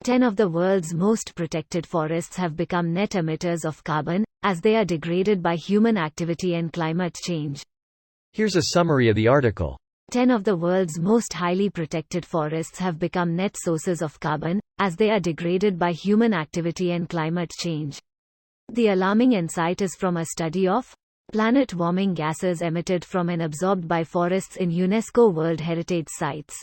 10 of the world's most protected forests have become net emitters of carbon, as they are degraded by human activity and climate change. Here's a summary of the article. 10 of the world's most highly protected forests have become net sources of carbon, as they are degraded by human activity and climate change. The alarming insight is from a study of planet-warming gases emitted from and absorbed by forests in UNESCO World Heritage Sites.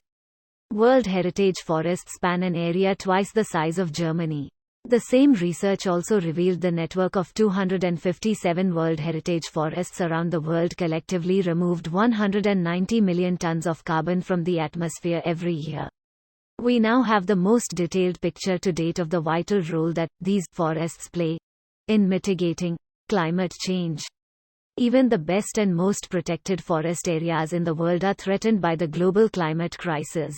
World Heritage forests span an area twice the size of Germany. The same research also revealed the network of 257 World Heritage forests around the world collectively removed 190 million tons of carbon from the atmosphere every year. We now have the most detailed picture to date of the vital role that these forests play in mitigating climate change. Even the best and most protected forest areas in the world are threatened by the global climate crisis.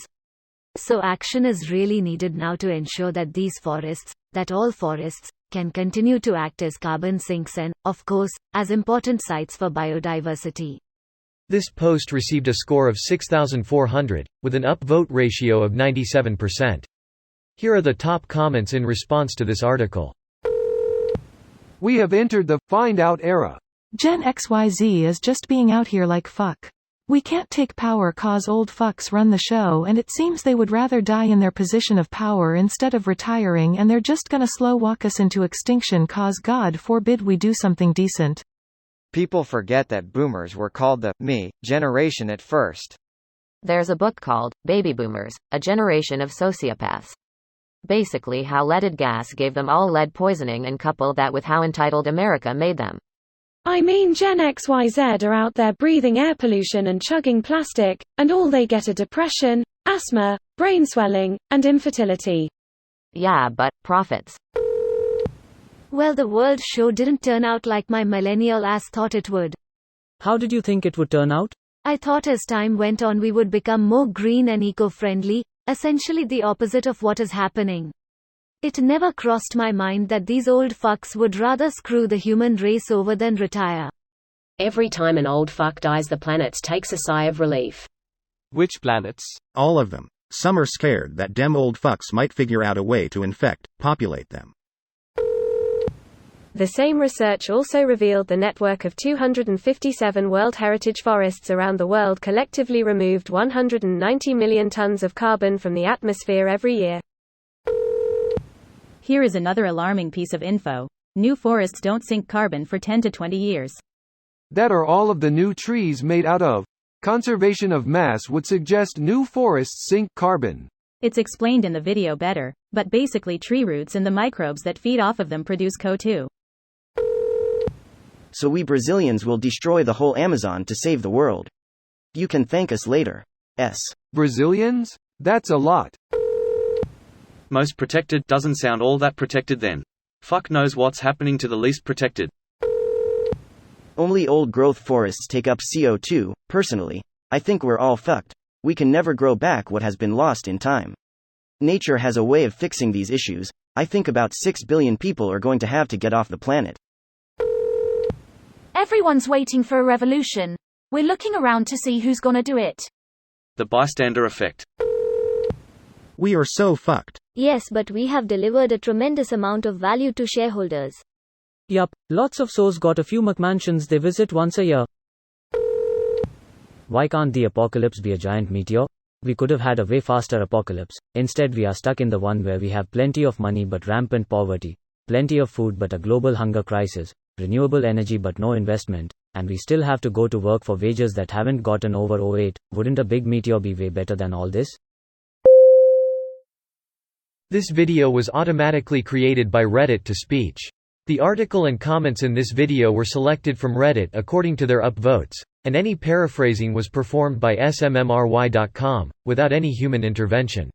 So action is really needed now to ensure that all forests, can continue to act as carbon sinks and, of course, as important sites for biodiversity. This post received a score of 6,400, with an upvote ratio of 97%. Here are the top comments in response to this article. We have entered the find out era. Gen XYZ is just being out here like fuck. We can't take power cause old fucks run the show and it seems they would rather die in their position of power instead of retiring and they're just gonna slow walk us into extinction cause God forbid we do something decent. People forget that boomers were called the me generation at first. There's a book called Baby Boomers, A Generation of Sociopaths. Basically how leaded gas gave them all lead poisoning and couple that with how entitled America made them. I mean Gen XYZ are out there breathing air pollution and chugging plastic, and all they get are depression, asthma, brain swelling, and infertility. Yeah, but profits. Well, the world sure didn't turn out like my millennial ass thought it would. How did you think it would turn out? I thought as time went on we would become more green and eco-friendly, essentially the opposite of what is happening. It never crossed my mind that these old fucks would rather screw the human race over than retire. Every time an old fuck dies, the planet takes a sigh of relief. Which planets? All of them. Some are scared that dem old fucks might figure out a way to populate them. The same research also revealed the network of 257 World Heritage forests around the world collectively removed 190 million tons of carbon from the atmosphere every year. Here is another alarming piece of info. New forests don't sink carbon for 10 to 20 years. That are all of the new trees made out of. Conservation of mass would suggest new forests sink carbon. It's explained in the video better, but basically tree roots and the microbes that feed off of them produce CO2. So we Brazilians will destroy the whole Amazon to save the world. You can thank us later. Brazilians? That's a lot. Most protected doesn't sound all that protected then. Fuck knows what's happening to the least protected. Only old growth forests take up CO2. Personally, I think we're all fucked. We can never grow back what has been lost in time. Nature has a way of fixing these issues. I think about 6 billion people are going to have to get off the planet. Everyone's waiting for a revolution. We're looking around to see who's gonna do it. The bystander effect. We are so fucked. Yes, but we have delivered a tremendous amount of value to shareholders. Yup, lots of so's got a few McMansions they visit once a year. Why can't the apocalypse be a giant meteor? We could have had a way faster apocalypse. Instead we are stuck in the one where we have plenty of money but rampant poverty, plenty of food but a global hunger crisis, renewable energy but no investment, and we still have to go to work for wages that haven't gotten over 08. Wouldn't a big meteor be way better than all this? This video was automatically created by Reddit to speech. The article and comments in this video were selected from Reddit according to their upvotes, and any paraphrasing was performed by smmry.com, without any human intervention.